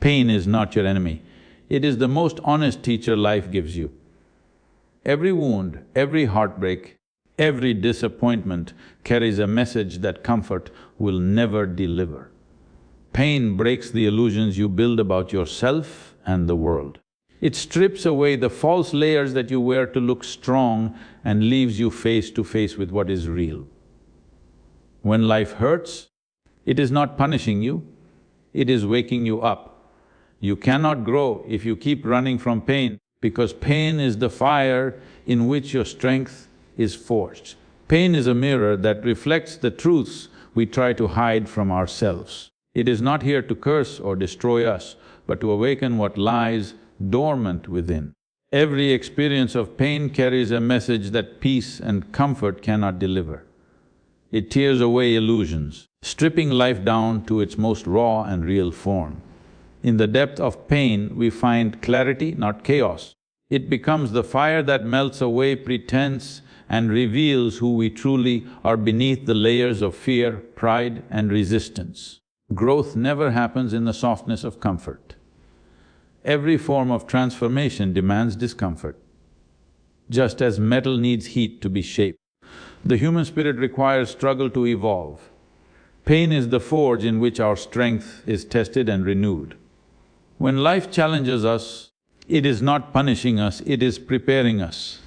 Pain is not your enemy. It is the most honest teacher life gives you. Every wound, every heartbreak, every disappointment carries a message that comfort will never deliver. Pain breaks the illusions you build about yourself and the world. It strips away the false layers that you wear to look strong and leaves you face to face with what is real. When life hurts, it is not punishing you, it is waking you up. You cannot grow if you keep running from pain, because pain is the fire in which your strength is forged. Pain is a mirror that reflects the truths we try to hide from ourselves. It is not here to curse or destroy us, but to awaken what lies dormant within. Every experience of pain carries a message that peace and comfort cannot deliver. It tears away illusions, stripping life down to its most raw and real form. In the depth of pain, we find clarity, not chaos. It becomes the fire that melts away pretense and reveals who we truly are beneath the layers of fear, pride and resistance. Growth never happens in the softness of comfort. Every form of transformation demands discomfort. Just as metal needs heat to be shaped, the human spirit requires struggle to evolve. Pain is the forge in which our strength is tested and renewed. When life challenges us, it is not punishing us, it is preparing us.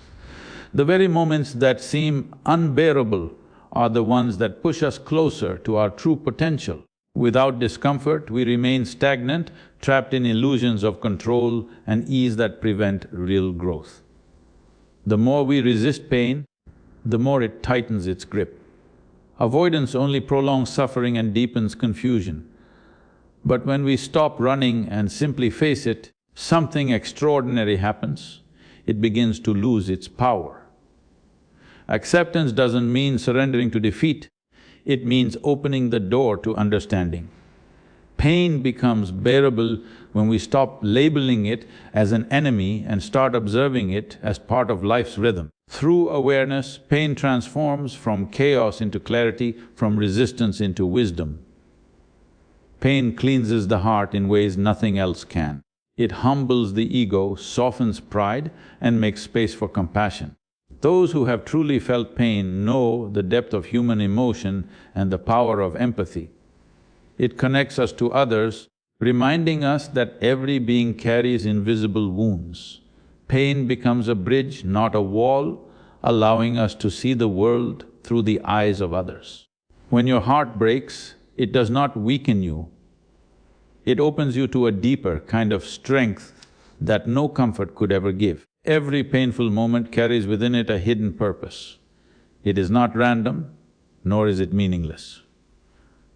The very moments that seem unbearable are the ones that push us closer to our true potential. Without discomfort, we remain stagnant, trapped in illusions of control and ease that prevent real growth. The more we resist pain, the more it tightens its grip. Avoidance only prolongs suffering and deepens confusion. But when we stop running and simply face it, something extraordinary happens. It begins to lose its power. Acceptance doesn't mean surrendering to defeat, it means opening the door to understanding. Pain becomes bearable when we stop labeling it as an enemy and start observing it as part of life's rhythm. Through awareness, pain transforms from chaos into clarity, from resistance into wisdom. Pain cleanses the heart in ways nothing else can. It humbles the ego, softens pride and makes space for compassion. Those who have truly felt pain know the depth of human emotion and the power of empathy. It connects us to others, reminding us that every being carries invisible wounds. Pain becomes a bridge, not a wall, allowing us to see the world through the eyes of others. When your heart breaks, it does not weaken you. It opens you to a deeper kind of strength that no comfort could ever give. Every painful moment carries within it a hidden purpose. It is not random, nor is it meaningless.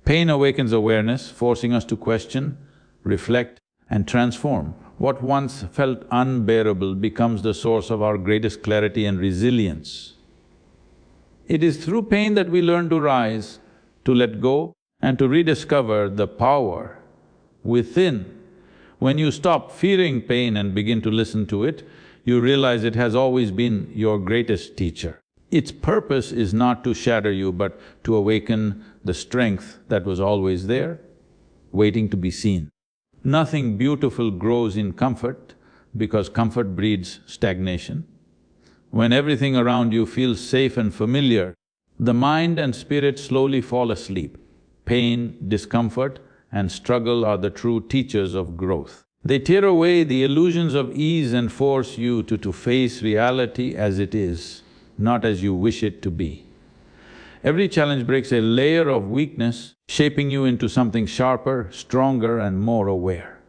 Pain awakens awareness, forcing us to question, reflect and transform. What once felt unbearable becomes the source of our greatest clarity and resilience. It is through pain that we learn to rise, to let go and to rediscover the power within. When you stop fearing pain and begin to listen to it, you realize it has always been your greatest teacher. Its purpose is not to shatter you, but to awaken the strength that was always there, waiting to be seen. Nothing beautiful grows in comfort, because comfort breeds stagnation. When everything around you feels safe and familiar, the mind and spirit slowly fall asleep. Pain, discomfort and struggle are the true teachers of growth. They tear away the illusions of ease and force you to face reality as it is, not as you wish it to be. Every challenge breaks a layer of weakness, shaping you into something sharper, stronger and more aware.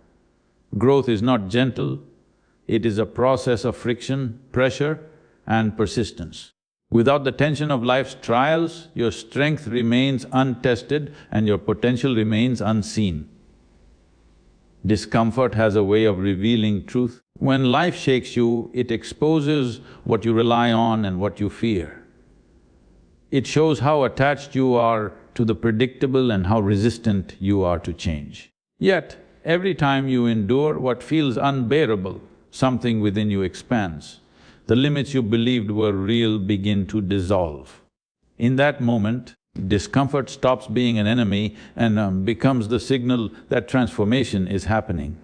Growth is not gentle, it is a process of friction, pressure and persistence. Without the tension of life's trials, your strength remains untested and your potential remains unseen. Discomfort has a way of revealing truth. When life shakes you, it exposes what you rely on and what you fear. It shows how attached you are to the predictable and how resistant you are to change. Yet, every time you endure what feels unbearable, something within you expands. The limits you believed were real begin to dissolve. In that moment, discomfort stops being an enemy and becomes the signal that transformation is happening.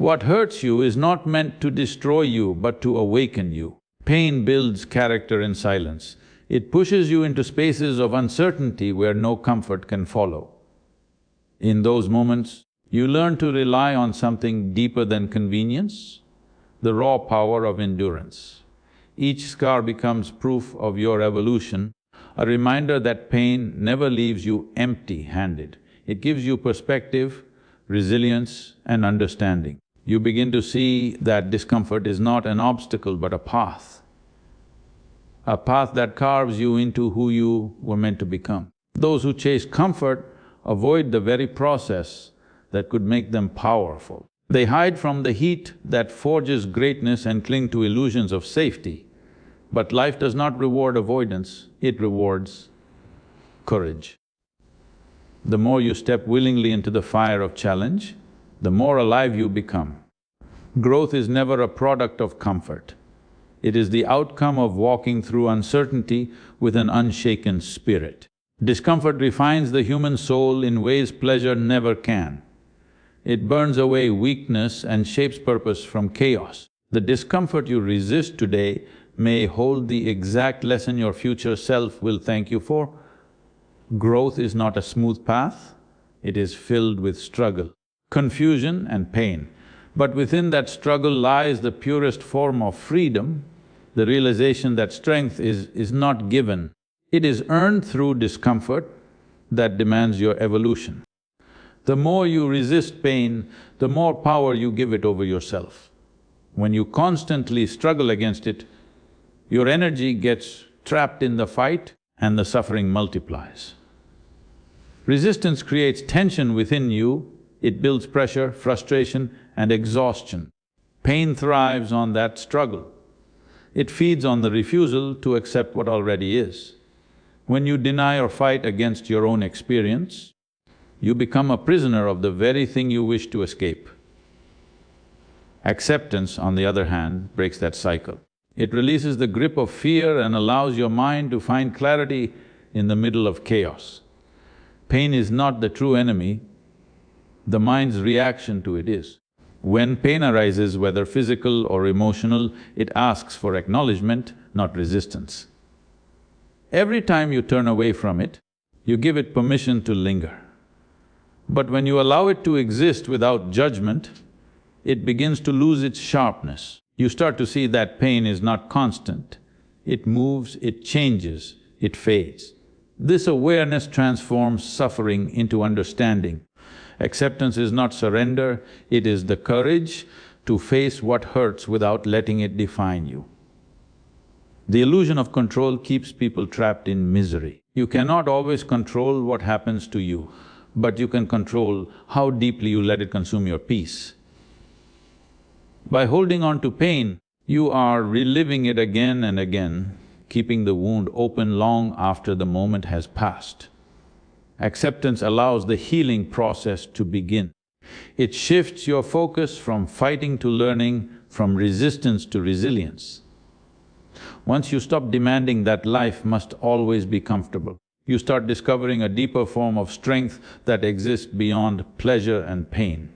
What hurts you is not meant to destroy you, but to awaken you. Pain builds character in silence. It pushes you into spaces of uncertainty where no comfort can follow. In those moments, you learn to rely on something deeper than convenience, the raw power of endurance. Each scar becomes proof of your evolution, a reminder that pain never leaves you empty-handed. It gives you perspective, resilience and understanding. You begin to see that discomfort is not an obstacle but a path that carves you into who you were meant to become. Those who chase comfort avoid the very process that could make them powerful. They hide from the heat that forges greatness and cling to illusions of safety. But life does not reward avoidance, it rewards courage. The more you step willingly into the fire of challenge, the more alive you become. Growth is never a product of comfort. It is the outcome of walking through uncertainty with an unshaken spirit. Discomfort refines the human soul in ways pleasure never can. It burns away weakness and shapes purpose from chaos. The discomfort you resist today may hold the exact lesson your future self will thank you for. Growth is not a smooth path, it is filled with struggle, confusion and pain. But within that struggle lies the purest form of freedom, the realization that strength is not given, it is earned through discomfort that demands your evolution. The more you resist pain, the more power you give it over yourself. When you constantly struggle against it, your energy gets trapped in the fight and the suffering multiplies. Resistance creates tension within you, it builds pressure, frustration and exhaustion. Pain thrives on that struggle. It feeds on the refusal to accept what already is. When you deny or fight against your own experience, you become a prisoner of the very thing you wish to escape. Acceptance, on the other hand, breaks that cycle. It releases the grip of fear and allows your mind to find clarity in the middle of chaos. Pain is not the true enemy, the mind's reaction to it is. When pain arises, whether physical or emotional, it asks for acknowledgement, not resistance. Every time you turn away from it, you give it permission to linger. But when you allow it to exist without judgment, it begins to lose its sharpness. You start to see that pain is not constant. It moves, it changes, it fades. This awareness transforms suffering into understanding. Acceptance is not surrender, it is the courage to face what hurts without letting it define you. The illusion of control keeps people trapped in misery. You cannot always control what happens to you, but you can control how deeply you let it consume your peace. By holding on to pain, you are reliving it again and again, keeping the wound open long after the moment has passed. Acceptance allows the healing process to begin. It shifts your focus from fighting to learning, from resistance to resilience. Once you stop demanding that life must always be comfortable, you start discovering a deeper form of strength that exists beyond pleasure and pain.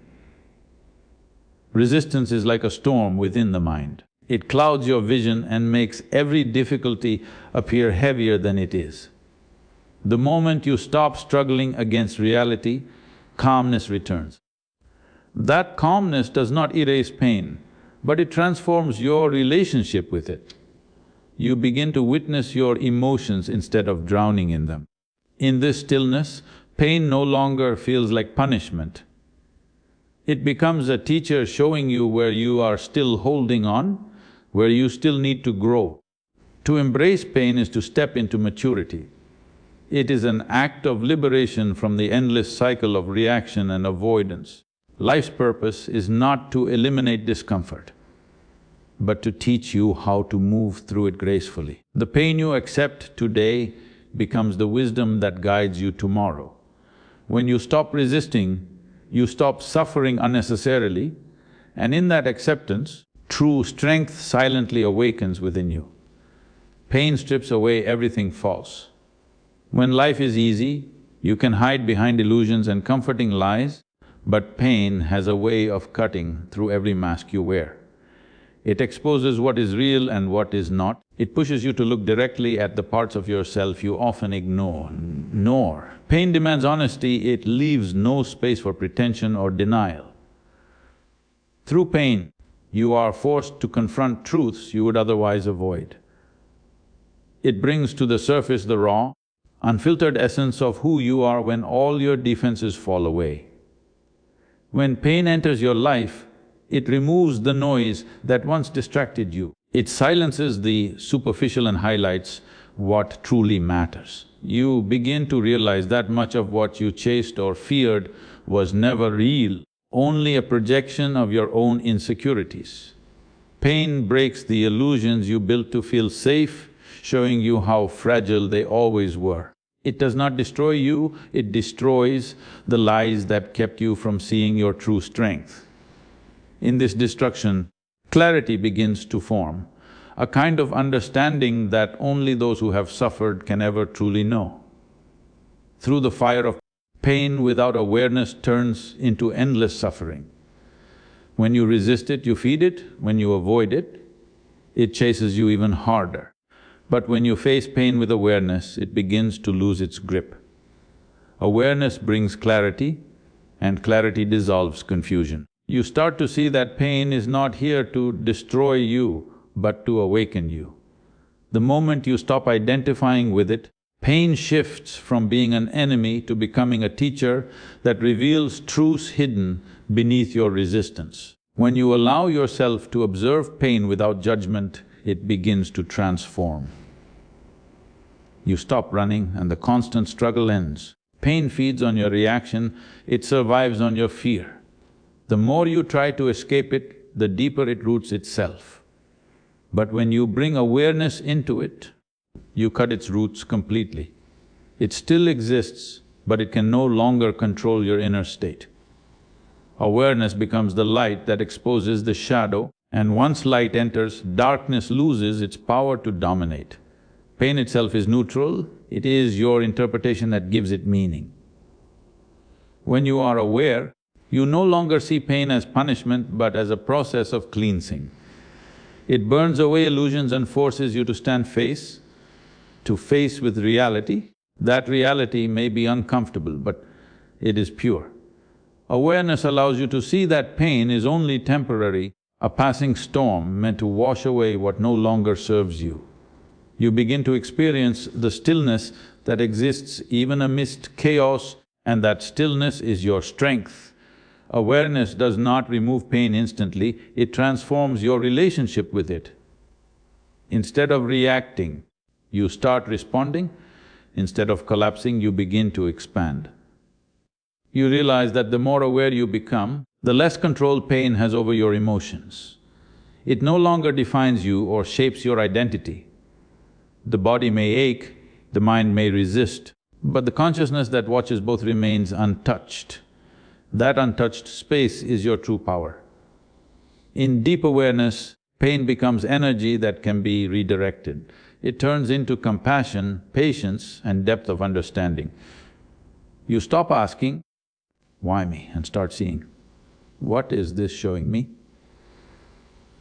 Resistance is like a storm within the mind. It clouds your vision and makes every difficulty appear heavier than it is. The moment you stop struggling against reality, calmness returns. That calmness does not erase pain, but it transforms your relationship with it. You begin to witness your emotions instead of drowning in them. In this stillness, pain no longer feels like punishment. It becomes a teacher showing you where you are still holding on, where you still need to grow. To embrace pain is to step into maturity. It is an act of liberation from the endless cycle of reaction and avoidance. Life's purpose is not to eliminate discomfort, but to teach you how to move through it gracefully. The pain you accept today becomes the wisdom that guides you tomorrow. When you stop resisting, you stop suffering unnecessarily, and in that acceptance, true strength silently awakens within you. Pain strips away everything false. When life is easy, you can hide behind illusions and comforting lies, But pain has a way of cutting through every mask you wear. It exposes what is real and what is not. It pushes you to look directly at the parts of yourself you often ignore. Pain demands honesty, it leaves no space for pretension or denial. Through pain, you are forced to confront truths you would otherwise avoid. It brings to the surface the raw, unfiltered essence of who you are when all your defenses fall away. When pain enters your life, it removes the noise that once distracted you. It silences the superficial and highlights what truly matters. You begin to realize that much of what you chased or feared was never real, only a projection of your own insecurities. Pain breaks the illusions you built to feel safe, showing you how fragile they always were. It does not destroy you, it destroys the lies that kept you from seeing your true strength. In this destruction, clarity begins to form, a kind of understanding that only those who have suffered can ever truly know. Through the fire of pain without awareness turns into endless suffering. When you resist it, you feed it; when you avoid it, it chases you even harder. But when you face pain with awareness, it begins to lose its grip. Awareness brings clarity, and clarity dissolves confusion. You start to see that pain is not here to destroy you, but to awaken you. The moment you stop identifying with it, pain shifts from being an enemy to becoming a teacher that reveals truths hidden beneath your resistance. When you allow yourself to observe pain without judgment, it begins to transform. You stop running and the constant struggle ends. Pain feeds on your reaction, it survives on your fear. The more you try to escape it, the deeper it roots itself. But when you bring awareness into it, you cut its roots completely. It still exists, but it can no longer control your inner state. Awareness becomes the light that exposes the shadow, and once light enters, darkness loses its power to dominate. Pain itself is neutral, it is your interpretation that gives it meaning. When you are aware, you no longer see pain as punishment but as a process of cleansing. It burns away illusions and forces you to stand face to face with reality. That reality may be uncomfortable, but it is pure. Awareness allows you to see that pain is only temporary, a passing storm meant to wash away what no longer serves you. You begin to experience the stillness that exists even amidst chaos, and that stillness is your strength. Awareness does not remove pain instantly, it transforms your relationship with it. Instead of reacting, you start responding. Instead of collapsing, you begin to expand. You realize that the more aware you become, the less control pain has over your emotions. It no longer defines you or shapes your identity. The body may ache, the mind may resist, but the consciousness that watches both remains untouched. That untouched space is your true power. In deep awareness, pain becomes energy that can be redirected. It turns into compassion, patience, and depth of understanding. You stop asking, "Why me?" and start seeing, "What is this showing me?"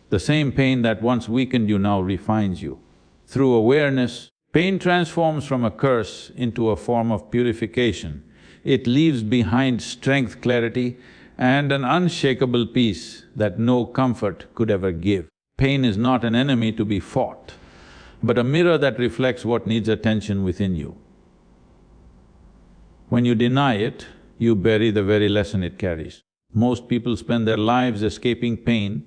The same pain that once weakened you now refines you. Through awareness, pain transforms from a curse into a form of purification. It leaves behind strength, clarity, and an unshakable peace that no comfort could ever give. Pain is not an enemy to be fought, but a mirror that reflects what needs attention within you. When you deny it, you bury the very lesson it carries. Most people spend their lives escaping pain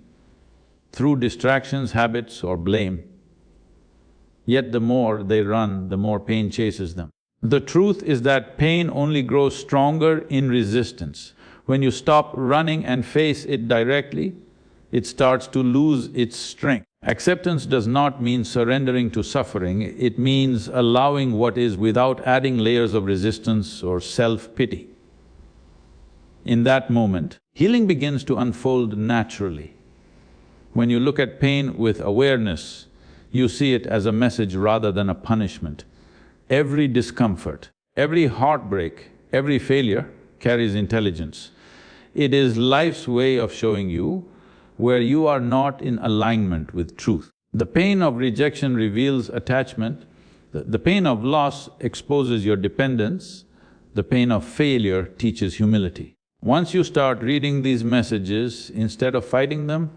through distractions, habits, or blame. Yet the more they run, the more pain chases them. The truth is that pain only grows stronger in resistance. When you stop running and face it directly, it starts to lose its strength. Acceptance does not mean surrendering to suffering, it means allowing what is without adding layers of resistance or self-pity. In that moment, healing begins to unfold naturally. When you look at pain with awareness, you see it as a message rather than a punishment. Every discomfort, every heartbreak, every failure carries intelligence. It is life's way of showing you where you are not in alignment with truth. The pain of rejection reveals attachment, the pain of loss exposes your dependence, the pain of failure teaches humility. Once you start reading these messages, instead of fighting them,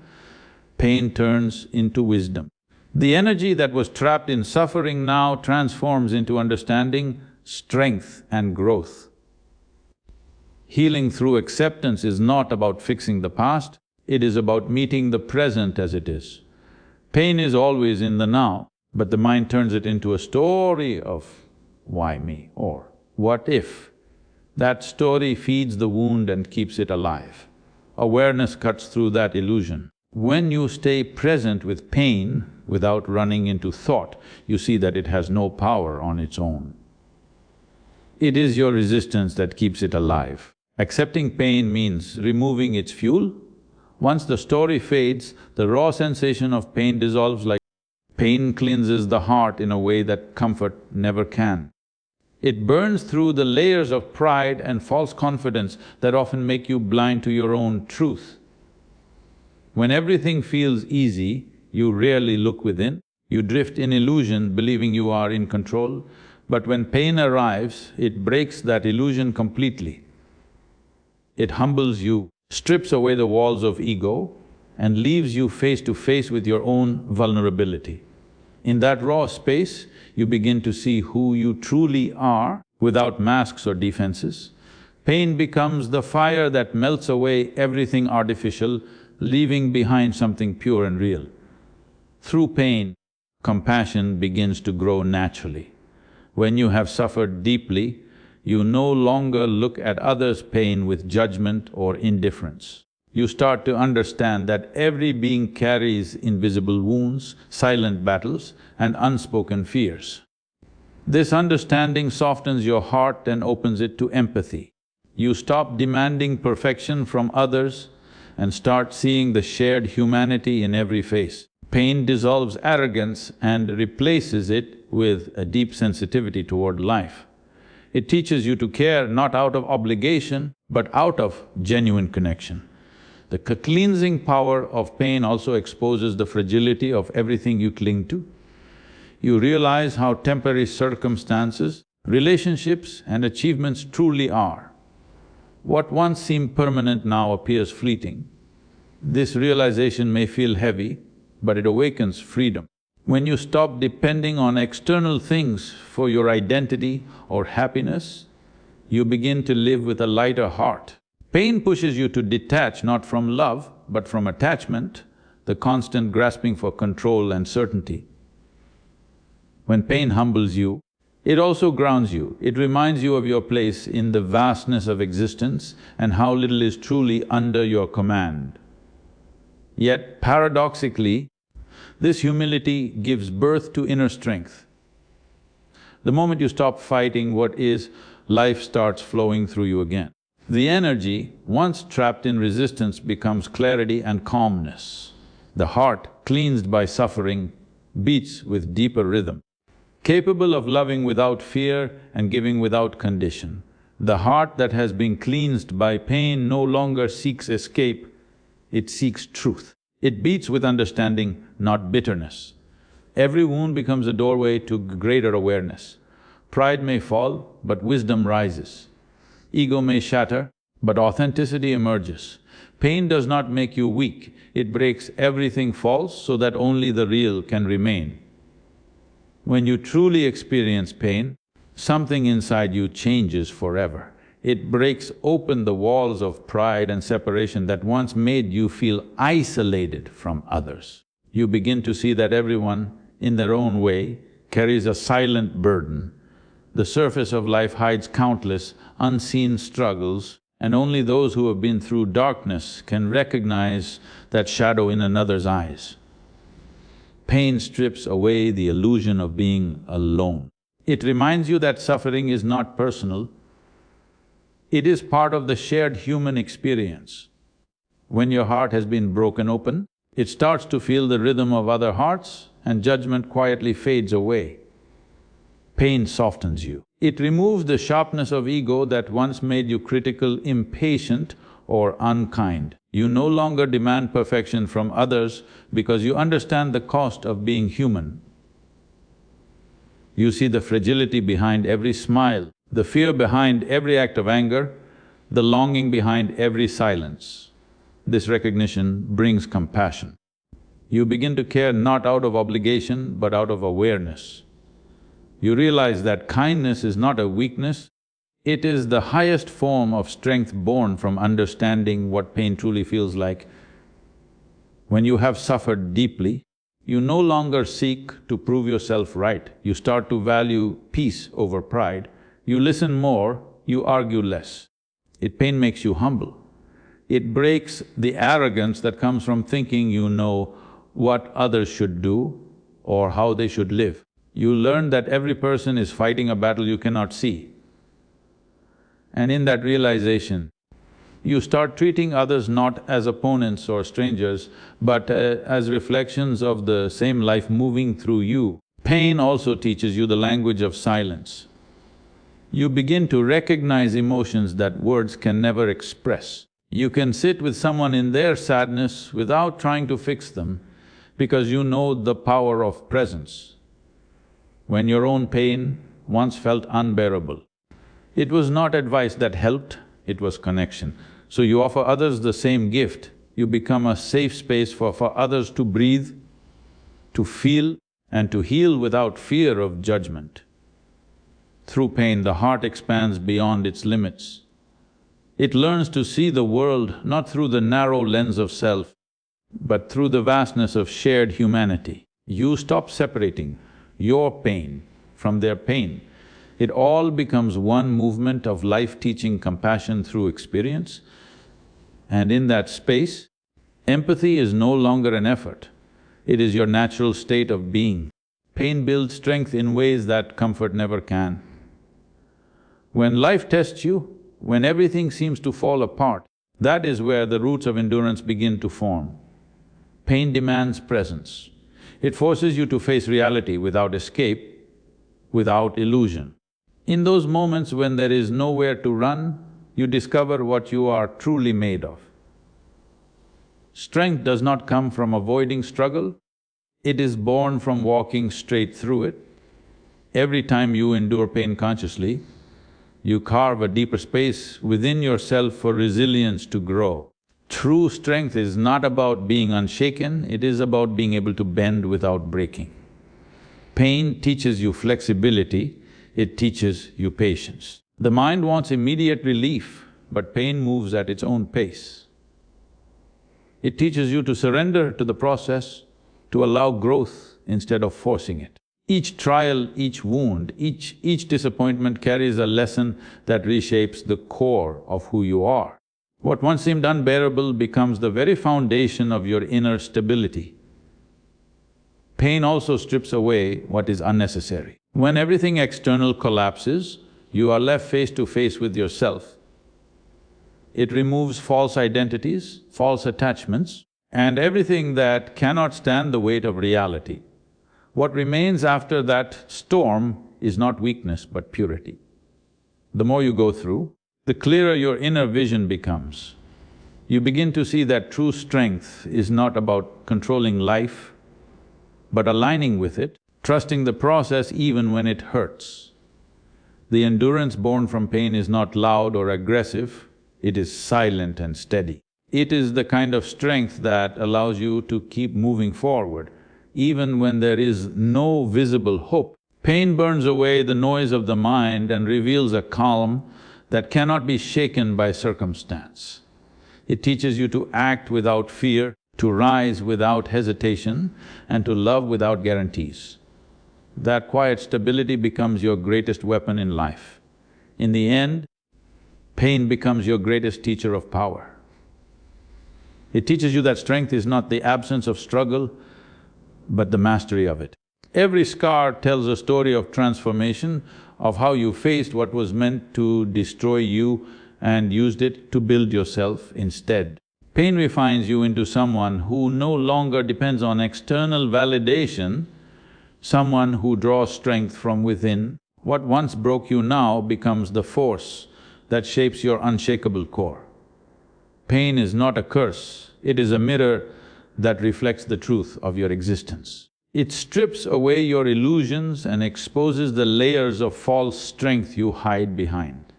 pain turns into wisdom. The energy that was trapped in suffering now transforms into understanding, strength and growth. Healing through acceptance is not about fixing the past, it is about meeting the present as it is. Pain is always in the now, but the mind turns it into a story of why me or what if. That story feeds the wound and keeps it alive. Awareness cuts through that illusion. When you stay present with pain without running into thought, you see that it has no power on its own. It is your resistance that keeps it alive. Accepting pain means removing its fuel. Once the story fades, the raw sensation of pain dissolves like pain cleanses the heart in a way that comfort never can. It burns through the layers of pride and false confidence that often make you blind to your own truth. When everything feels easy, you rarely look within, you drift in illusion believing you are in control, but when pain arrives, it breaks that illusion completely. It humbles you, strips away the walls of ego and leaves you face to face with your own vulnerability. In that raw space, you begin to see who you truly are without masks or defenses. Pain becomes the fire that melts away everything artificial, leaving behind something pure and real. Through pain, compassion begins to grow naturally. When you have suffered deeply, you no longer look at others' pain with judgment or indifference. You start to understand that every being carries invisible wounds, silent battles and unspoken fears. This understanding softens your heart and opens it to empathy. You stop demanding perfection from others and start seeing the shared humanity in every face. Pain dissolves arrogance and replaces it with a deep sensitivity toward life. It teaches you to care not out of obligation, but out of genuine connection. The cleansing power of pain also exposes the fragility of everything you cling to. You realize how temporary circumstances, relationships and achievements truly are. What once seemed permanent now appears fleeting. This realization may feel heavy, but it awakens freedom. When you stop depending on external things for your identity or happiness, you begin to live with a lighter heart. Pain pushes you to detach not from love, but from attachment, the constant grasping for control and certainty. When pain humbles you, it also grounds you. It reminds you of your place in the vastness of existence and how little is truly under your command. Yet paradoxically, this humility gives birth to inner strength. The moment you stop fighting what is, life starts flowing through you again. The energy, once trapped in resistance, becomes clarity and calmness. The heart, cleansed by suffering, beats with deeper rhythm. Capable of loving without fear and giving without condition. The heart that has been cleansed by pain no longer seeks escape, it seeks truth. It beats with understanding, not bitterness. Every wound becomes a doorway to greater awareness. Pride may fall, but wisdom rises. Ego may shatter, but authenticity emerges. Pain does not make you weak, it breaks everything false so that only the real can remain. When you truly experience pain, something inside you changes forever. It breaks open the walls of pride and separation that once made you feel isolated from others. You begin to see that everyone, in their own way, carries a silent burden. The surface of life hides countless unseen struggles, and only those who have been through darkness can recognize that shadow in another's eyes. Pain strips away the illusion of being alone. It reminds you that suffering is not personal, it is part of the shared human experience. When your heart has been broken open, it starts to feel the rhythm of other hearts and judgment quietly fades away. Pain softens you. It removes the sharpness of ego that once made you critical, impatient or unkind. You no longer demand perfection from others because you understand the cost of being human. You see the fragility behind every smile, the fear behind every act of anger, the longing behind every silence. This recognition brings compassion. You begin to care not out of obligation but out of awareness. You realize that kindness is not a weakness, it is the highest form of strength born from understanding what pain truly feels like. When you have suffered deeply, you no longer seek to prove yourself right, you start to value peace over pride. You listen more, you argue less. Pain makes you humble. It breaks the arrogance that comes from thinking you know what others should do or how they should live. You learn that every person is fighting a battle you cannot see. And in that realization, you start treating others not as opponents or strangers, but as reflections of the same life moving through you. Pain also teaches you the language of silence. You begin to recognize emotions that words can never express. You can sit with someone in their sadness without trying to fix them because you know the power of presence. When your own pain once felt unbearable, it was not advice that helped, it was connection. So you offer others the same gift, you become a safe space for others to breathe, to feel and to heal without fear of judgment. Through pain, the heart expands beyond its limits. It learns to see the world not through the narrow lens of self, but through the vastness of shared humanity. You stop separating your pain from their pain. It all becomes one movement of life teaching compassion through experience. And in that space, empathy is no longer an effort, it is your natural state of being. Pain builds strength in ways that comfort never can. When life tests you, when everything seems to fall apart, that is where the roots of endurance begin to form. Pain demands presence. It forces you to face reality without escape, without illusion. In those moments when there is nowhere to run, you discover what you are truly made of. Strength does not come from avoiding struggle, it is born from walking straight through it. Every time you endure pain consciously, you carve a deeper space within yourself for resilience to grow. True strength is not about being unshaken, it is about being able to bend without breaking. Pain teaches you flexibility, it teaches you patience. The mind wants immediate relief, but pain moves at its own pace. It teaches you to surrender to the process, to allow growth instead of forcing it. Each trial, each wound, each disappointment carries a lesson that reshapes the core of who you are. What once seemed unbearable becomes the very foundation of your inner stability. Pain also strips away what is unnecessary. When everything external collapses, you are left face to face with yourself. It removes false identities, false attachments, and everything that cannot stand the weight of reality. What remains after that storm is not weakness but purity. The more you go through, the clearer your inner vision becomes. You begin to see that true strength is not about controlling life, but aligning with it, trusting the process even when it hurts. The endurance born from pain is not loud or aggressive, it is silent and steady. It is the kind of strength that allows you to keep moving forward, even when there is no visible hope. Pain burns away the noise of the mind and reveals a calm that cannot be shaken by circumstance. It teaches you to act without fear, to rise without hesitation, and to love without guarantees. That quiet stability becomes your greatest weapon in life. In the end, pain becomes your greatest teacher of power. It teaches you that strength is not the absence of struggle, but the mastery of it. Every scar tells a story of transformation, of how you faced what was meant to destroy you and used it to build yourself instead. Pain refines you into someone who no longer depends on external validation, someone who draws strength from within. What once broke you now becomes the force that shapes your unshakable core. Pain is not a curse, it is a mirror that reflects the truth of your existence. It strips away your illusions and exposes the layers of false strength you hide behind.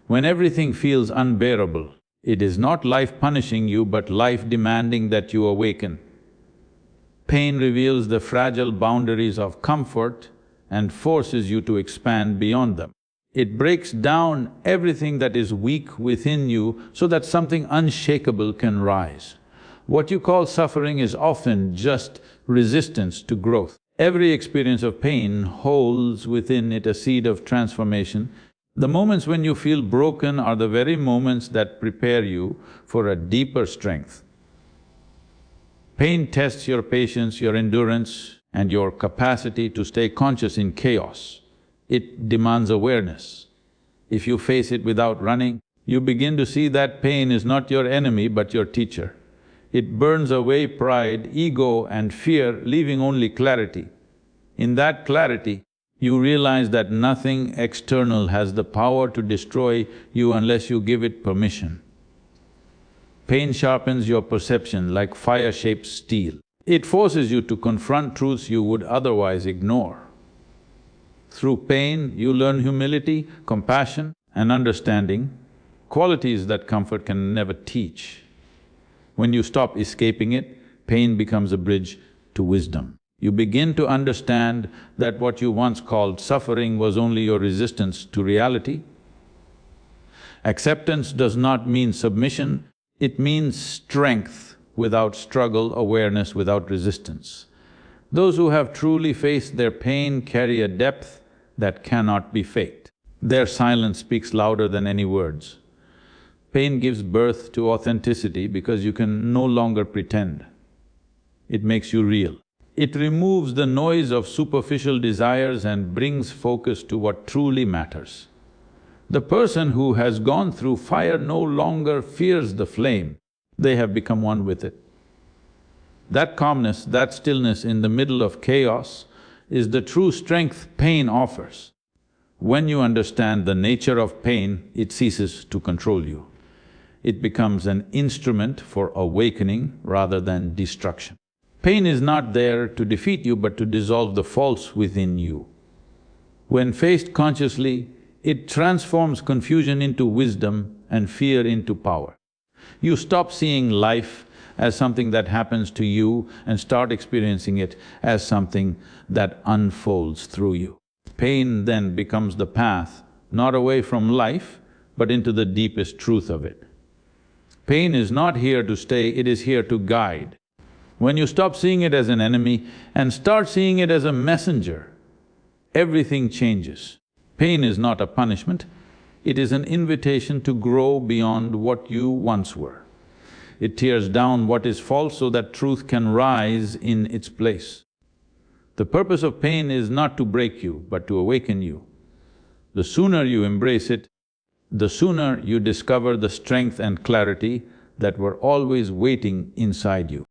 When everything feels unbearable, it is not life punishing you but life demanding that you awaken. Pain reveals the fragile boundaries of comfort and forces you to expand beyond them. It breaks down everything that is weak within you so that something unshakable can rise. What you call suffering is often just resistance to growth. Every experience of pain holds within it a seed of transformation. The moments when you feel broken are the very moments that prepare you for a deeper strength. Pain tests your patience, your endurance, and your capacity to stay conscious in chaos. It demands awareness. If you face it without running, you begin to see that pain is not your enemy but your teacher. It burns away pride, ego and fear, leaving only clarity. In that clarity, you realize that nothing external has the power to destroy you unless you give it permission. Pain sharpens your perception like fire-shaped steel. It forces you to confront truths you would otherwise ignore. Through pain, you learn humility, compassion and understanding, qualities that comfort can never teach. When you stop escaping it, pain becomes a bridge to wisdom. You begin to understand that what you once called suffering was only your resistance to reality. Acceptance does not mean submission, it means strength without struggle, awareness without resistance. Those who have truly faced their pain carry a depth that cannot be faked. Their silence speaks louder than any words. Pain gives birth to authenticity because you can no longer pretend. It makes you real. It removes the noise of superficial desires and brings focus to what truly matters. The person who has gone through fire no longer fears the flame, they have become one with it. That calmness, that stillness in the middle of chaos is the true strength pain offers. When you understand the nature of pain, it ceases to control you. It becomes an instrument for awakening rather than destruction. Pain is not there to defeat you but to dissolve the false within you. When faced consciously, it transforms confusion into wisdom and fear into power. You stop seeing life as something that happens to you and start experiencing it as something that unfolds through you. Pain then becomes the path, not away from life, but into the deepest truth of it. Pain is not here to stay, it is here to guide. When you stop seeing it as an enemy and start seeing it as a messenger, everything changes. Pain is not a punishment, it is an invitation to grow beyond what you once were. It tears down what is false so that truth can rise in its place. The purpose of pain is not to break you, but to awaken you. The sooner you embrace it, the sooner you discover the strength and clarity that were always waiting inside you.